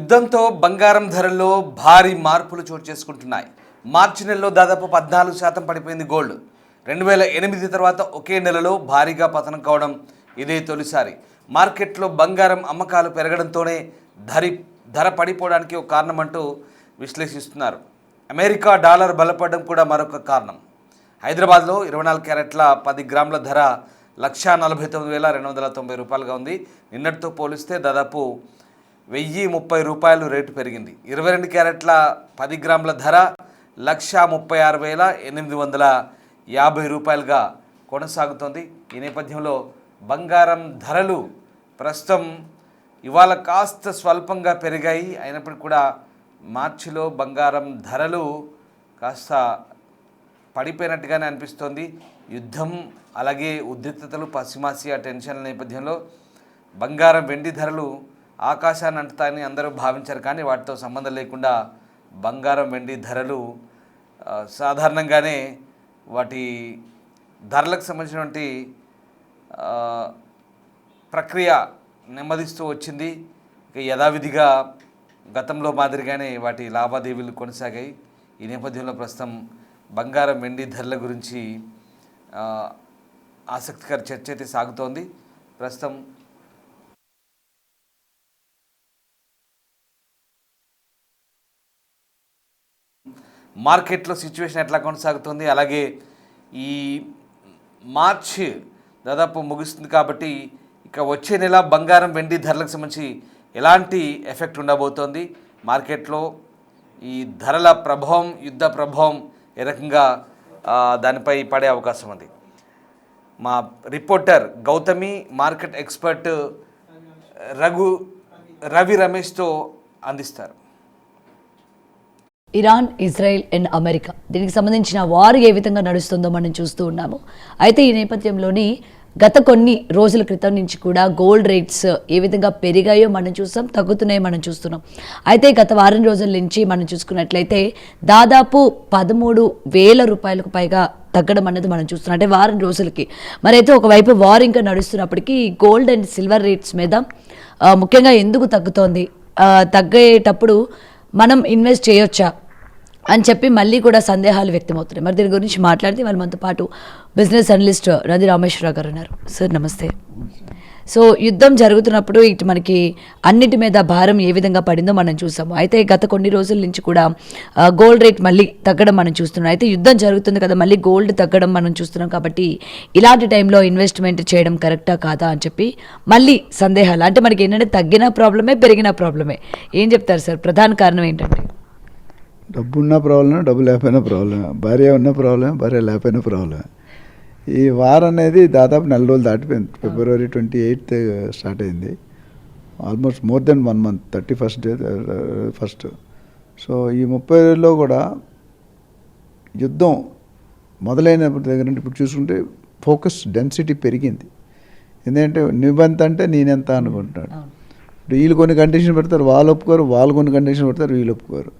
యుద్ధంతో బంగారం ధరల్లో భారీ మార్పులు చోటు చేసుకుంటున్నాయి. మార్చి నెలలో దాదాపు 14% పడిపోయింది గోల్డ్. 2008 తర్వాత ఒకే నెలలో భారీగా పతనం కావడం ఇదే తొలిసారి. మార్కెట్లో బంగారం అమ్మకాలు పెరగడంతోనే ధర పడిపోవడానికి ఒక కారణం అంటూ విశ్లేషిస్తున్నారు. అమెరికా డాలర్ బలపడడం కూడా మరొక కారణం. హైదరాబాద్లో 24 క్యారెట్ల 10 గ్రాముల ధర 1,49,290 రూపాయలుగా ఉంది. నిన్నటితో పోలిస్తే దాదాపు 1,030 రూపాయలు రేటు పెరిగింది. 22 క్యారెట్ల 10 గ్రాముల ధర 1,36,850 రూపాయలుగా కొనసాగుతోంది. ఈ నేపథ్యంలో బంగారం ధరలు ప్రస్తుతం ఇవాళ కాస్త స్వల్పంగా పెరిగాయి. అయినప్పటికీ కూడా మార్చిలో బంగారం ధరలు కాస్త పడిపోయినట్టుగానే అనిపిస్తోంది. యుద్ధం అలాగే ఉద్రిక్తతలు, పశ్చిమాసియా టెన్షన్ల నేపథ్యంలో బంగారం వెండి ధరలు ఆకాశాన్ని అంటుతాయని అందరూ భావించారు. కానీ వాటితో సంబంధం లేకుండా బంగారం వెండి ధరలు సాధారణంగానే వాటి ధరలకు సంబంధించినటువంటి ప్రక్రియ నెమ్మదిస్తూ వచ్చింది. ఇక యథావిధిగా గతంలో మాదిరిగానే వాటి లావాదేవీలు కొనసాగాయి. ఈ నేపథ్యంలో ప్రస్తుతం బంగారం వెండి ధరల గురించి ఆసక్తికర చర్చ అయితే సాగుతోంది. ప్రస్తుతం మార్కెట్లో సిచ్యువేషన్ ఎట్లా కొనసాగుతుంది, అలాగే ఈ మార్చి దాదాపు ముగుస్తుంది కాబట్టి ఇక వచ్చే నెల బంగారం వెండి ధరలకు సంబంధించి ఎలాంటి ఎఫెక్ట్ ఉండబోతోంది, మార్కెట్లో ఈ ధరల ప్రభావం, యుద్ధ ప్రభావం ఏ రకంగా దానిపై పడే అవకాశం ఉంది. మా reporter Gautami, market expert Ravi రమేష్తో అందిస్తారు. ఇరాన్, ఇజ్రాయెల్ అండ్ అమెరికా దీనికి సంబంధించిన వార్ ఏ విధంగా నడుస్తుందో మనం చూస్తూ ఉన్నాము. అయితే ఈ నేపథ్యంలోని గత కొన్ని రోజుల క్రితం నుంచి కూడా గోల్డ్ రేట్స్ ఏ విధంగా పెరిగాయో మనం చూస్తాం, తగ్గుతున్నాయో మనం చూస్తున్నాం. అయితే గత వారం రోజుల నుంచి మనం చూసుకున్నట్లయితే దాదాపు 13,000 రూపాయలకు పైగా తగ్గడం అనేది మనం చూస్తున్నాం, అంటే వారం రోజులకి. మరి అయితే ఒకవైపు వార్ ఇంకా నడుస్తున్నప్పటికీ గోల్డ్ అండ్ సిల్వర్ రేట్స్ మీద ముఖ్యంగా ఎందుకు తగ్గుతోంది, తగ్గేటప్పుడు మనం ఇన్వెస్ట్ చేయొచ్చా అని చెప్పి మళ్ళీ కూడా సందేహాలు వ్యక్తమవుతున్నాయి. మరి దీని గురించి మాట్లాడితే వాళ్ళు మనతో పాటు బిజినెస్ అనలిస్ట్ రవి రామేశ్వరరావు గారు ఉన్నారు. సార్ నమస్తే. సో యుద్ధం జరుగుతున్నప్పుడు ఇటు మనకి అన్నిటి మీద భారం ఏ విధంగా పడిందో మనం చూసాము. అయితే గత కొన్ని రోజుల నుంచి కూడా గోల్డ్ రేట్ మళ్ళీ తగ్గడం మనం చూస్తున్నాం. అయితే యుద్ధం జరుగుతుంది కదా, మళ్ళీ గోల్డ్ తగ్గడం మనం చూస్తున్నాం. కాబట్టి ఇలాంటి టైంలో ఇన్వెస్ట్మెంట్ చేయడం కరెక్టా కాదా అని చెప్పి మళ్ళీ సందేహాలు. అంటే మనకి ఏంటంటే తగ్గిన ప్రాబ్లమే, పెరిగిన ప్రాబ్లమే. ఏం చెప్తారు సార్, ప్రధాన కారణం ఏంటంటే? డబ్బు ఉన్న ప్రాబ్లమే, డబ్బు లేకపోయినా ప్రాబ్లమే, భార్య ఉన్న ప్రాబ్లమే, భార్య లేకపోయినా ప్రాబ్లమే. ఈ వార్ అనేది దాదాపు 4 రోజులు దాటిపోయింది. February 28th స్టార్ట్ అయింది. Almost more than 1 month, 31st day first. So ఈ 30 రోజుల్లో కూడా యుద్ధం మొదలైనప్పటి దగ్గర నుండి ఇప్పుడు చూసుకుంటే ఫోకస్ డెన్సిటీ పెరిగింది. ఎందుకంటే నువ్వెంత అంటే నేనెంత అనుకుంటున్నాడు. ఇప్పుడు వీళ్ళు కొన్ని కండిషన్ పెడతారు, వాళ్ళు ఒప్పుకోరు, వాళ్ళు కొన్ని కండిషన్ పెడతారు, వీళ్ళు ఒప్పుకోరు.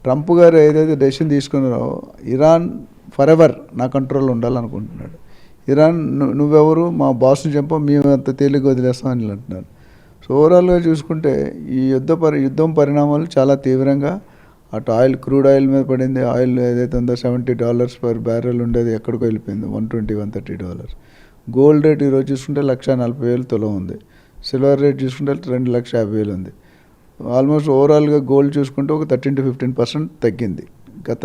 ట్రంప్ గారు ఏదైతే డెసిషన్ తీసుకున్నారో ఇరాన్ ఫర్ ఎవర్ నా కంట్రోల్లో ఉండాలనుకుంటున్నాడు. ఇరాన్ నువ్వెవరు, మా బాస్ని చంపో, మేము అంత తేలిగ్గా వదిలేస్తామని అంటున్నారు. సో ఓవరాల్గా చూసుకుంటే ఈ యుద్ధం పరిణామాలు చాలా తీవ్రంగా అటు ఆయిల్, క్రూడ్ ఆయిల్ మీద పడింది. ఆయిల్ ఏదైతే ఉందో $70 per barrel ఉండేది ఎక్కడికో వెళ్ళిపోయింది, $120-130. గోల్డ్ రేట్ ఈరోజు చూసుకుంటే 1,40,000 తులం ఉంది. సిల్వర్ రేట్ చూసుకుంటే 2,50,000 ఉంది. ఆల్మోస్ట్ ఓవరాల్గా గోల్డ్ చూసుకుంటే ఒక 13 to 15% తగ్గింది గత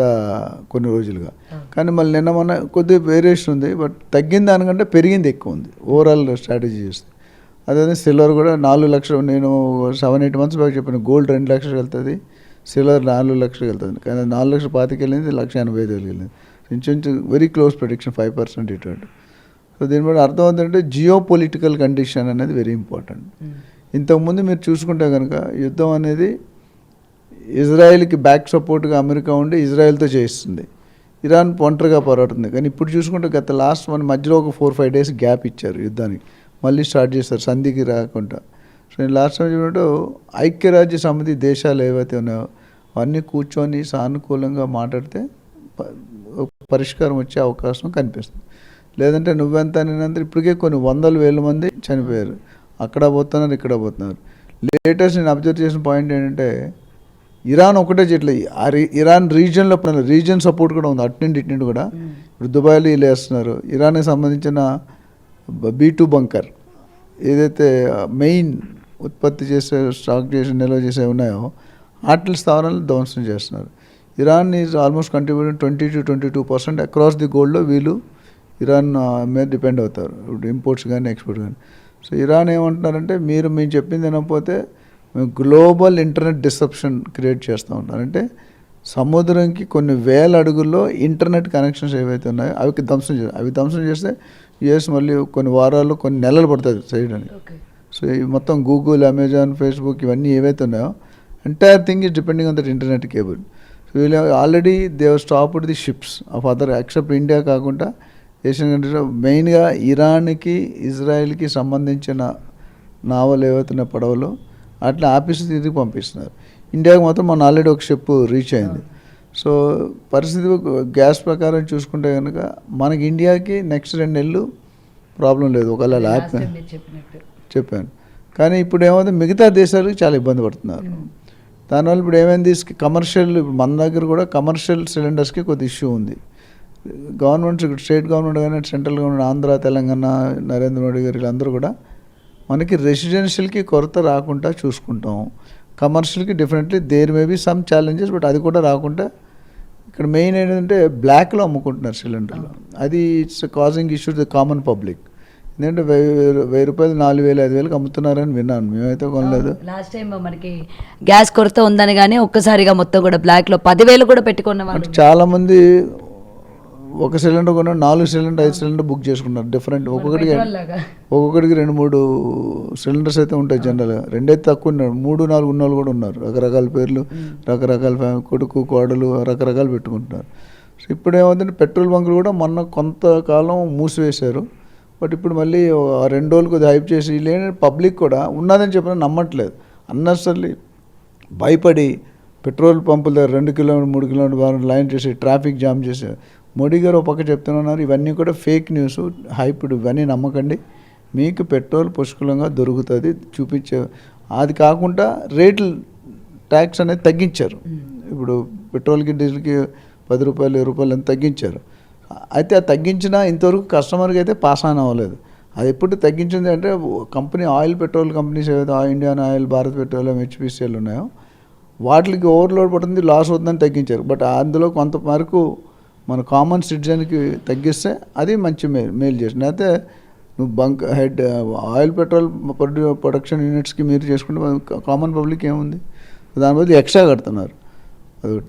కొన్ని రోజులుగా. కానీ మళ్ళీ నిన్న మొన్న కొద్దిగా వేరియేషన్ ఉంది, బట్ తగ్గిన దానికంటే పెరిగింది ఎక్కువ ఉంది ఓవరాల్ స్ట్రాటజీ చూస్తే. అదే సిల్వర్ కూడా 4 లక్షలు, నేను 7-8 months బ్యాక్ చెప్పాను, గోల్డ్ 2 లక్షలు వెళ్తుంది, సిల్వర్ 4 లక్షలు వెళ్తుంది. కానీ 4,25,000 వెళ్ళింది, 1,85,000 వెళ్ళింది. ఇంచుమించు వెరీ క్లోజ్ ప్రెడిక్షన్, 5% ఇటువంటి. సో దీని బట్టి అర్థం అవుతుందంటే జియో పొలిటికల్ కండిషన్ అనేది వెరీ ఇంపార్టెంట్. ఇంతకుముందు మీరు చూసుకుంటే కనుక యుద్ధం అనేది ఇజ్రాయెల్కి బ్యాక్ సపోర్ట్గా అమెరికా ఉండి ఇజ్రాయెల్తో చేయిస్తుంది, ఇరాన్ ఒంటరిగా పోరాడుతుంది. కానీ ఇప్పుడు చూసుకుంటే గత లాస్ట్ మధ్యలో ఒక 4-5 days గ్యాప్ ఇచ్చారు యుద్ధానికి, మళ్ళీ స్టార్ట్ చేస్తారు సంధికి రాకుండా. సో నేను లాస్ట్ టైం చూడంటే ఐక్యరాజ్య సమితి దేశాలు ఏవైతే ఉన్నాయో అవన్నీ కూర్చొని సానుకూలంగా మాట్లాడితే పరిష్కారం వచ్చే అవకాశం కనిపిస్తుంది. లేదంటే నువ్వెంత నేనంతా ఇప్పటికే కొన్ని 100,000 మంది చనిపోయారు, అక్కడ పోతున్నారు, ఇక్కడ పోతున్నారు. లేటెస్ట్ నేను అబ్జర్వ్ చేసిన పాయింట్ ఏంటంటే ఇరాన్ ఒకటే చేయట్లేదు, ఇరాన్ రీజియన్లో రీజియన్ సపోర్ట్ కూడా ఉంది, అటు నుండి కూడా. ఇప్పుడు దుబాయ్లో వీళ్ళు వేస్తున్నారు. ఇరాన్కి సంబంధించిన B2 బంకర్ ఏదైతే మెయిన్ ఉత్పత్తి చేసే స్టాక్ చేసి నిల్వ చేసే ఉన్నాయో వాటి స్థావరాలను ధ్వంసం చేస్తున్నారు. Iran is almost contributing 20 to 22% across the గోల్డ్లో వీళ్ళు ఇరాన్ మీద డిపెండ్ అవుతారు, ఇప్పుడు ఇంపోర్ట్స్ కానీ ఎక్స్పోర్ట్స్ కానీ. సో ఇరాన్ ఏమంటున్నారంటే మేము చెప్పింది వినకపోతే మేము గ్లోబల్ ఇంటర్నెట్ డిస్రప్షన్ క్రియేట్ చేస్తూ ఉంటారు. అంటే సముద్రంకి కొన్ని వేల అడుగుల్లో ఇంటర్నెట్ కనెక్షన్స్ ఏవైతే ఉన్నాయో అవి ధ్వంసం చేస్తే యుఎస్ మళ్ళీ కొన్ని వారాలు కొన్ని నెలలు పడుతుంది చేయడానికి. సో ఈ మొత్తం గూగుల్, అమెజాన్, ఫేస్బుక్ ఇవన్నీ ఏవైతే ఉన్నాయో entire thing is depending on that internet cable. So వీళ్ళు already they stopped the ships of other except India కాకుండా ఏషియన్ కంట్రీస్లో మెయిన్గా ఇరాన్కి, ఇజ్రాయెల్కి సంబంధించిన నావలు ఏవైతున్న పడవలు అట్లా ఆఫీసు తిరిగి పంపిస్తున్నారు. ఇండియాకి మాత్రం మన ఆల్రెడీ ఒక షిప్ రీచ్ అయింది. సో పరిస్థితి గ్యాస్ ప్రకారం చూసుకుంటే కనుక మనకి ఇండియాకి నెక్స్ట్ 2 నెలలు ప్రాబ్లం లేదు, ఒకవేళ ల్యాప్ చెప్పాను. కానీ ఇప్పుడు ఏమైంది, మిగతా దేశాలకు చాలా ఇబ్బంది పడుతున్నారు. దానివల్ల ఇప్పుడు ఏమైంది, కమర్షియల్ ఇప్పుడు మన దగ్గర కూడా కమర్షియల్ సిలిండర్స్కి కొద్ది ఇష్యూ ఉంది. గవర్నమెంట్స్ ఇక్కడ స్టేట్ గవర్నమెంట్ కానీ సెంట్రల్ గవర్నమెంట్, ఆంధ్ర, తెలంగాణ, నరేంద్ర మోడీ గారు వీళ్ళందరూ కూడా మనకి రెసిడెన్షియల్కి కొరత రాకుండా చూసుకుంటాం. కమర్షియల్కి definitely there may be some challenges, but అది కూడా రాకుండా ఇక్కడ మెయిన్ ఏంటంటే బ్లాక్లో అమ్ముకుంటున్నారు సిలిండర్లు. అది it's causing issue the common public. ఎందుకంటే 1000 రూపాయలు 4000, 5000కి అమ్ముతున్నారని విన్నాను, మేమైతే కొనలేదు. లాస్ట్ టైం మనకి గ్యాస్ కొరత ఉందని కానీ ఒక్కసారిగా మొత్తం కూడా బ్లాక్లో 10,000 కూడా పెట్టుకున్న వాళ్ళు చాలామంది ఒక సిలిండర్ కొన్న 4 సిలిండర్ 5 సిలిండర్ బుక్ చేసుకున్నారు. డిఫరెంట్ ఒక్కొక్కడికి 2-3 సిలిండర్స్ అయితే ఉంటాయి జనరల్గా. 2 అయితే తక్కువ ఉన్నారు, 3-4 ఉన్న వాళ్ళు కూడా ఉన్నారు. రకరకాల పేర్లు, రకరకాల కొడుకు కోడలు రకరకాలు పెట్టుకుంటున్నారు. సో ఇప్పుడు ఏమవుతుందంటే పెట్రోల్ బంకులు కూడా మొన్న కొంతకాలం మూసివేశారు. బట్ ఇప్పుడు మళ్ళీ 2 రోజులు కొద్దిగా హైప్ చేసి లేని పబ్లిక్ కూడా ఉన్నదని చెప్పినా నమ్మట్లేదు. అన్నెసరీ భయపడి పెట్రోల్ పంపుల దగ్గర 2 కిలోమీటర్ 3 కిలోమీటర్ లైన్ చేసి ట్రాఫిక్ జామ్ చేశారు. మోడీ గారు ఒక పక్క చెప్తున్నారు ఇవన్నీ కూడా ఫేక్ న్యూస్, హైప్డ్, ఇవన్నీ నమ్మకండి, మీకు పెట్రోల్ పుష్కలంగా దొరుకుతుంది చూపించే. అది కాకుండా రేట్లు ట్యాక్స్ అనేది తగ్గించారు. ఇప్పుడు పెట్రోల్కి డీజిల్కి 10 రూపాయలు 20 రూపాయలు అని తగ్గించారు. అయితే అది తగ్గించినా ఇంతవరకు కస్టమర్కి అయితే పాస్ ఆన్ అవ్వలేదు. అది ఎప్పుడు తగ్గించింది అంటే కంపెనీ ఆయిల్ పెట్రోల్ కంపెనీస్ ఏవైతే Indian oil, Bharat petroleum, HPCL ఉన్నాయో వాటికి ఓవర్లోడ్ పడుతుంది, లాస్ అవుతుందని తగ్గించారు. బట్ అందులో కొంత వరకు మన కామన్ సిటిజన్కి తగ్గిస్తే అది మంచి మేలు చేసింది. అయితే నువ్వు హెడ్ ఆయిల్ పెట్రోల్ ప్రొడక్షన్ యూనిట్స్కి మీరు చేసుకుంటే కామన్ పబ్లిక్ ఏముంది, దాని బదులు ఎక్స్ట్రా కడుతున్నారు.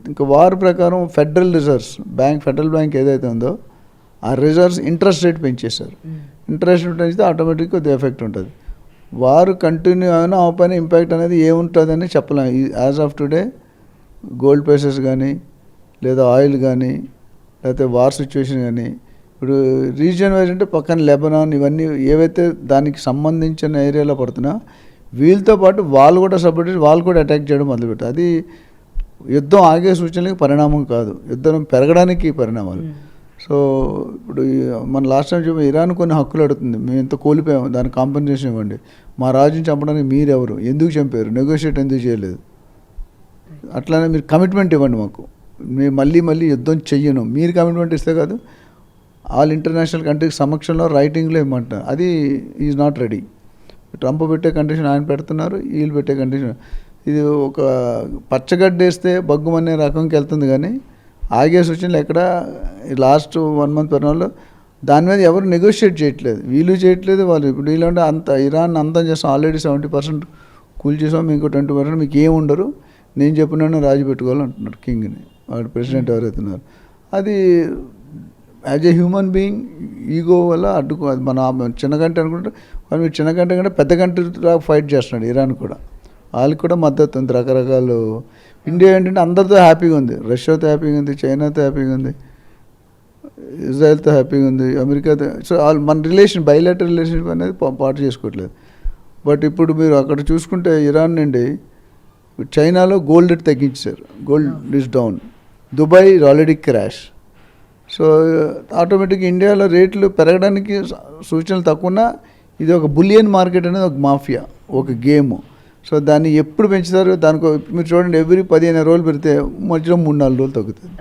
ఇంకా వారి ప్రకారం ఫెడరల్ బ్యాంక్ ఏదైతే ఉందో ఆ రిజర్వ్స్ ఇంట్రెస్ట్ రేట్ పెంచేశారు. ఇంట్రెస్ట్ రేట్ పెంచితే ఆటోమేటిక్గా కొద్దిగా ఎఫెక్ట్ ఉంటుంది. వారు కంటిన్యూ అయినా ఆ పైన ఇంపాక్ట్ అనేది ఏముంటుందని చెప్పలేము. As of today gold prices కానీ లేదా ఆయిల్ కానీ లేకపోతే వార్ సిచ్యువేషన్ కానీ ఇప్పుడు రీజియన్ వైజ్ అంటే పక్కన లెబనాన్ ఇవన్నీ ఏవైతే దానికి సంబంధించిన ఏరియాలో పడుతున్నా వీళ్ళతో పాటు వాళ్ళు కూడా సపోర్ట్ చేసి వాళ్ళు కూడా అటాక్ చేయడం మొదలుపెట్టారు. అది యుద్ధం ఆగే సూచనలకి పరిణామం కాదు, యుద్ధం పెరగడానికి పరిణామాలు. సో ఇప్పుడు మన లాస్ట్ టైం చెప్పి ఇరాన్ కొన్ని హక్కులు అడుగుతుంది, మేము ఎంత కోల్పోయాము దానికి కాంపెన్సేషన్ ఇవ్వండి, మా రాజుని చంపడానికి మీరెవరు, ఎందుకు చంపారు, నెగోషియేట్ ఎందుకు చేయలేదు, అట్లానే మీరు కమిట్మెంట్ ఇవ్వండి మాకు, మేము మళ్ళీ యుద్ధం చెయ్యను, మీరు కమిట్మెంట్ ఇస్తే కాదు ఆల్ ఇంటర్నేషనల్ కంట్రీస్ సమక్షంలో రైటింగ్లో ఇవ్వమంటారు. అది ఈజ్ నాట్ రెడీ. ట్రంప్ పెట్టే కండిషన్ ఆయన పెడుతున్నారు, వీళ్ళు పెట్టే కండిషన్. ఇది ఒక పచ్చగడ్డ వేస్తే బగ్గుమనే రకంకి వెళ్తుంది కానీ ఆగే సూచనలు ఎక్కడ లాస్ట్ 1 month పరిణామంలో దాని మీద ఎవరు నెగోషియేట్ చేయట్లేదు, వీళ్ళు చేయట్లేదు వాళ్ళు. ఇప్పుడు వీళ్ళంటే అంత ఇరాన్ అంతం చేస్తాం, ఆల్రెడీ 70% కూల్ చేసాం, మీకు 20% మీకు ఏమి ఉండరు, నేను చెప్పినాను రాజు పెట్టుకోవాలంటున్నారు కింగ్ని, వాడు ప్రెసిడెంట్ ఎవరైతున్నారు. అది as a human being ego వల్ల అడ్డుకో, అది మన చిన్న కంట్రీ అనుకుంటే వాళ్ళు మీరు చిన్న కంట్రీ కంటే పెద్ద కంట్రీలా ఫైట్ చేస్తున్నాడు. ఇరాన్ కూడా వాళ్ళకి కూడా మద్దతు ఉంది రకరకాలు. ఇండియా ఏంటంటే అందరితో హ్యాపీగా ఉంది, రష్యాతో హ్యాపీగా ఉంది, చైనాతో హ్యాపీగా ఉంది, ఇజ్రాయెల్తో హ్యాపీగా ఉంది, అమెరికాతో. సో మన బైలాటరల్ రిలేషన్షిప్ అనేది పాటు చేసుకోవట్లేదు. బట్ ఇప్పుడు మీరు అక్కడ చూసుకుంటే ఇరాన్ నుండి చైనాలో గోల్డ్ రేట్ తగ్గించారు, gold is down, Dubai is already crash. So ఆటోమేటిక్గా ఇండియాలో రేట్లు పెరగడానికి సూచనలు తక్కువ. ఇది ఒక బులియన్ మార్కెట్ అనేది ఒక మాఫియా, ఒక గేమ్. సో దాన్ని ఎప్పుడు పెంచుతారు, దానికి మీరు చూడండి ఎవ్రీ 15 రోజులు పెడితే మధ్యలో 3-4 రోజులు తగ్గుతుంది.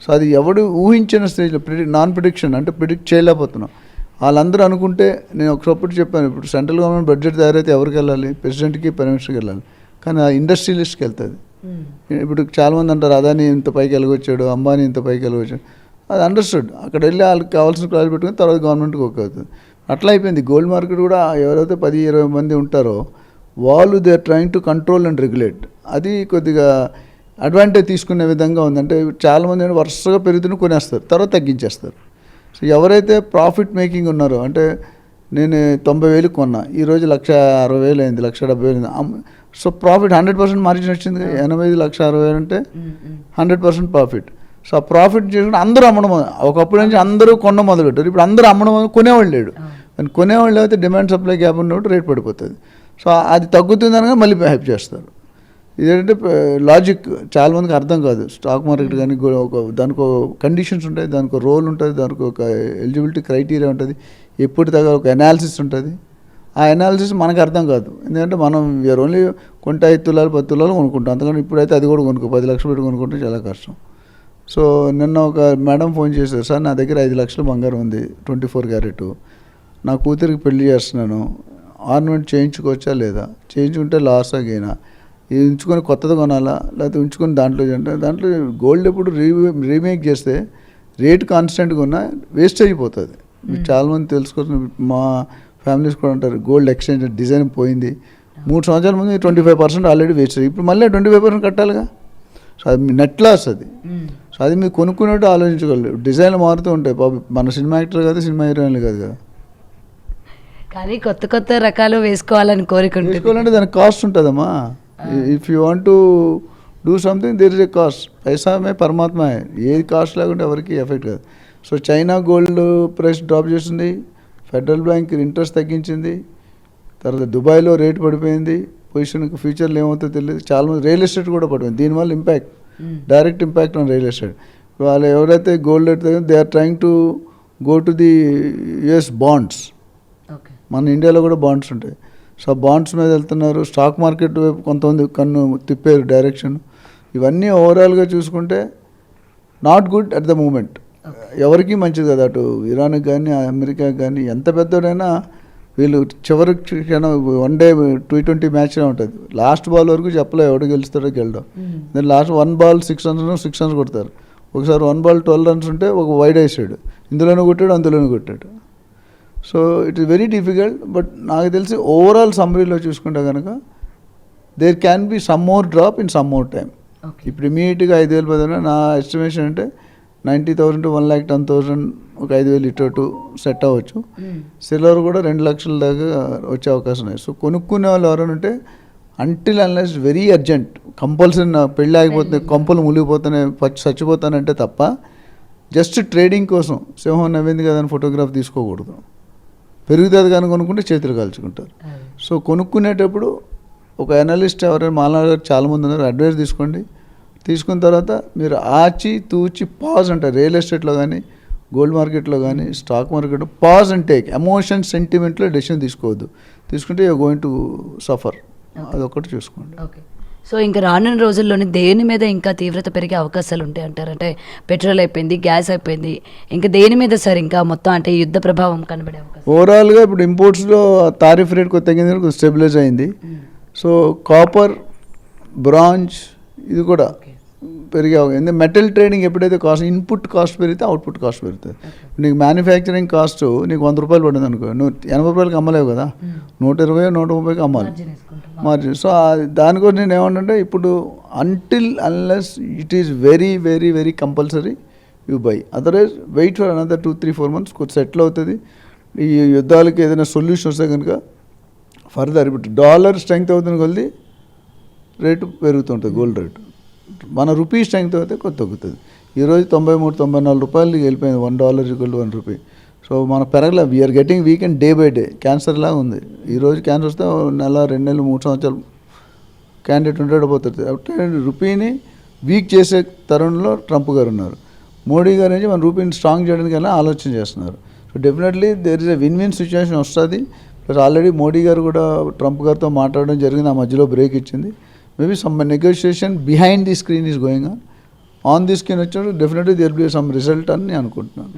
సో అది ఎవడు ఊహించిన స్టేజ్లో నాన్ ప్రిడిక్షన్ అంటే ప్రిడిక్ట్ చేయలేకపోతున్నాం. వాళ్ళందరూ అనుకుంటే నేను ఒకప్పుడు చెప్పాను, ఇప్పుడు సెంట్రల్ గవర్నమెంట్ బడ్జెట్ తయారైతే ఎవరికి వెళ్ళాలి, ప్రెసిడెంట్కి ప్రైమ్ మినిస్టర్కి వెళ్ళాలి, కానీ ఆ ఇండస్ట్రియలిస్ట్కి వెళ్తుంది. ఇప్పుడు చాలామంది అంటారు అదాని ఇంత పైకి వెళ్ళగొచ్చాడు, అంబానీ ఇంత పైకి వెళ్ళగొచ్చాడు, అది అండర్స్టూడ్. అక్కడ వెళ్ళి వాళ్ళకి కావాల్సిన ప్రాజెక్ట్ పెట్టుకుని తర్వాత గవర్నమెంట్కి ఓకే అవుతుంది. అట్లా అయిపోయింది. గోల్డ్ మార్కెట్ కూడా ఎవరైతే 10-20 మంది ఉంటారో వాళ్ళు they are trying to control and regulate. అది కొద్దిగా అడ్వాంటేజ్ తీసుకునే విధంగా ఉంది. అంటే చాలామంది వరుసగా పెరుగుతున్న కొనేస్తారు, తర్వాత తగ్గించేస్తారు. సో ఎవరైతే ప్రాఫిట్ మేకింగ్ ఉన్నారో, అంటే నేను 90,000 కొన్నా, ఈరోజు 1,60,000 అయింది, 1,70,000 అయింది. సో ప్రాఫిట్ 100% మార్జిన్ వచ్చింది. 85 1,60,000 అంటే 100% ప్రాఫిట్. సో ఆ ప్రాఫిట్ చేసుకుంటే అందరూ అమ్మడం, ఒకప్పుడు నుంచి అందరూ కొనడం మొదలుపెట్టారు, ఇప్పుడు అందరూ అమ్మడం కొనేవాళ్ళు లేడు. కానీ కొనేవాళ్ళు అయితే డిమాండ్ సప్లై గ్యాప్ ఉన్నప్పుడు రేట్ పడిపోతుంది. సో అది తగ్గుతుంది అనగా మళ్ళీ హైప్ చేస్తారు. ఇదేంటంటే లాజిక్ చాలామందికి అర్థం కాదు. స్టాక్ మార్కెట్ కానీ దానికి కండిషన్స్ ఉంటాయి, దానికి రోల్ ఉంటుంది, దానికి ఒక ఎలిజిబిలిటీ క్రైటీరియా ఉంటుంది, ఎప్పుడు తగ్గ ఒక అనాలిసిస్ ఉంటుంది. ఆ అనాలిసిస్ మనకు అర్థం కాదు. ఎందుకంటే మనం వీఆర్ ఓన్లీ కొంటే 5 తులాలు 10 తులాలు కొనుక్కుంటాం. అంతకని ఇప్పుడైతే అది కూడా 10 లక్షలు పెట్టి కొనుక్కుంటే చాలా కష్టం. సో నిన్న ఒక మేడం ఫోన్ చేశారు, సార్ నా దగ్గర 5 లక్షల బంగారం ఉంది, 24 క్యారెట్, నా కూతురికి పెళ్లి చేస్తున్నాను, ఆర్నమెంట్ చేయించుకోవచ్చా లేదా, చేయించుకుంటే లాస్ అగైనా, ఇది ఉంచుకొని కొత్తది కొనాలా లేకపోతే ఉంచుకొని దాంట్లో గోల్డ్ ఎప్పుడు రీమేక్ చేస్తే రేట్ కాన్స్టెంట్గా ఉన్నా వేస్ట్ అయిపోతుంది. మీకు చాలామంది తెలుసుకోవచ్చు, మా ఫ్యామిలీస్ కూడా అంటారు గోల్డ్ ఎక్స్చేంజ్ డిజైన్ పోయింది, 3 సంవత్సరాల ముందు 25% ఆల్రెడీ వేస్ట్ అయ్యి ఇప్పుడు మళ్ళీ 25% కట్టాలిగా. సో అది నెట్ లాస్ అది. సో అది మీరు కొనుక్కున్నట్టు ఆలోచించగలరు. డిజైన్లు మారుతూ ఉంటాయి. మన సినిమా యాక్టర్ కాదు, సినిమా హీరోయిన్లు కాదు కదా. కానీ కొత్త కొత్త రకాలు వేసుకోవాలని వేసుకోవాలంటే దానికి కాస్ట్ ఉంటుందమ్మా. If you want to do something there is a cost. పైసామే పరమాత్మ, ఏది కాస్ట్ లేకుంటే ఎవరికి ఎఫెక్ట్ కాదు. So China gold price drop చేసింది, ఫెడరల్ బ్యాంక్ ఇంట్రెస్ట్ తగ్గించింది, తర్వాత దుబాయ్లో రేట్ పడిపోయింది, పొజిషన్కి ఫ్యూచర్లో ఏమవుతుందో తెలియదు. చాలామంది రియల్ ఎస్టేట్ కూడా పడిపోయింది. దీనివల్ల impact, direct impact on real estate. వాళ్ళు ఎవరైతే gold rate they are trying to go to the US bonds. మన ఇండియాలో కూడా బాండ్స్ ఉంటాయి. సో బాండ్స్ మీద వెళ్తున్నారు. స్టాక్ మార్కెట్ వైపు కొంతమంది కన్ను తిప్పారు డైరెక్షన్. ఇవన్నీ ఓవరాల్గా చూసుకుంటే not good at the moment. ఎవరికి మంచిది కదా. అటు ఇరాన్కి కానీ అమెరికాకి కానీ ఎంత పెద్దోడైనా వీళ్ళు చివరి క్షణం వన్ డే T20 మ్యాచ్లో ఉంటుంది. లాస్ట్ బాల్ వరకు చెప్పలేదు ఎవడు గెలుస్తాడో గెలడం. దాని లాస్ట్ 1 బాల్ 6 runs కొడతారు. ఒకసారి 1 బాల్ 12 runs ఉంటే ఒక వైడ్ వేసాడు, ఇందులోనూ కొట్టాడు అందులోనూ కొట్టాడు. So it is very difficult. But నాకు తెలిసి ఓవరాల్ సమ్మరీలో చూసుకుంటే కనుక there can be some more drop in some more time. ఇప్పుడు ఇమీడియట్గా 5,000 నా ఎస్టిమేషన్ అంటే 90,000 to 1,10,000 ఒక 5,000 ఇటు సెట్ అవ్వచ్చు. సిల్వర్ కూడా 2 లక్షల దాకా వచ్చే అవకాశం ఉన్నాయి. సో కొనుక్కునే వాళ్ళు ఎవరైనా ఉంటే until unless very urgent compulsory నా పెళ్ళి ఆగిపోతుంది, కొంపలు మునిగిపోతానే చచ్చిపోతానంటే తప్ప జస్ట్ ట్రేడింగ్ కోసం సింహం నవ్వింది కదా అని ఫోటోగ్రాఫ్ తీసుకోకూడదు. పెరుగుతుంది కానీ కొనుక్కుంటే చేతులు కాల్చుకుంటారు. సో కొనుక్కునేటప్పుడు ఒక అనలిస్ట్ ఎవరైనా మాలాగా చాలామంది ఉన్నారు, అడ్వైస్ తీసుకోండి. తీసుకున్న తర్వాత మీరు ఆచి తూచి పాజ్ అంటారు. రియల్ ఎస్టేట్లో కానీ గోల్డ్ మార్కెట్లో కానీ స్టాక్ మార్కెట్లో పాజ్ అండ్ టేక్. ఎమోషన్ సెంటిమెంట్లో డెసిషన్ తీసుకోవద్దు. తీసుకుంటే యూఆర్ గోయింగ్ టు సఫర్. అదొకటి చూసుకోండి. ఓకే. సో ఇంకా రానున్న రోజుల్లోనే దేని మీద ఇంకా తీవ్రత పెరిగే అవకాశాలు ఉంటాయి అంటారు? అంటే పెట్రోల్ అయిపోయింది, గ్యాస్ అయిపోయింది, ఇంకా దేని మీద సార్ ఇంకా మొత్తం అంటే యుద్ధ ప్రభావం కనబడే అవకాశం? ఓవరాల్గా ఇప్పుడు ఇంపోర్ట్స్లో టారిఫ్ రేట్ తగ్గింది, స్టెబిలైజ్ అయింది. సో కాపర్, బ్రాంజ్ ఇది కూడా పెరిగే అవకాశం. మెటల్ ట్రేడింగ్ ఎప్పుడైతే కాస్ట్, ఇన్పుట్ కాస్ట్ పెరిగితే అవుట్పుట్ కాస్ట్ పెరుగుతుంది. నీకు మ్యానుఫ్యాక్చరింగ్ కాస్ట్ నీకు 100 రూపాయలు పడింది అనుకో, నువ్వు 80 రూపాయలకి అమ్మలేవు కదా, 120 130కి అమ్మాలి మార్జిన్. సో దానికోసం నేను ఏమంటే ఇప్పుడు until unless it is very very very compulsory you buy, otherwise wait for another 2-3-4 months కొంచెం సెటిల్ అవుతుంది. ఈ యుద్ధాలకి ఏదైనా సొల్యూషన్ వస్తే కనుక ఫర్దర్ ఇప్పుడు డాలర్ స్ట్రెంగ్త్ అవుతుంది కొద్ది రేటు పెరుగుతుంటుంది, గోల్డ్ రేటు. మన రూపీ స్ట్రెంగ్త్ అయితే కొంత తగ్గుతుంది. ఈరోజు 93-94 రూపాయలకి వెళ్ళిపోయింది. $1 = $1. సో మన పెరగలే, we are getting weakened day by day. Cancer లాగా ఉంది. ఈరోజు క్యాన్సర్ వస్తే 1 నెల 2 నెలలు 3 సంవత్సరాలు క్యాండిడేట్ ఉండకపోతుంది. కాబట్టి రూపీని వీక్ చేసే తరుణంలో ట్రంప్ గారు ఉన్నారు. మోడీ గారు నుంచి మన రూపీని స్ట్రాంగ్ చేయడానికి ఆలోచన చేస్తున్నారు. So definitely there is a win win situation వస్తుంది. ప్లస్ ఆల్రెడీ మోడీ గారు కూడా ట్రంప్ గారితో మాట్లాడడం జరిగింది, ఆ మధ్యలో బ్రేక్ ఇచ్చింది. Maybe some negotiation behind the screen is going on the screen వచ్చినప్పుడు definitely there be some result అని నేను అనుకుంటున్నాను.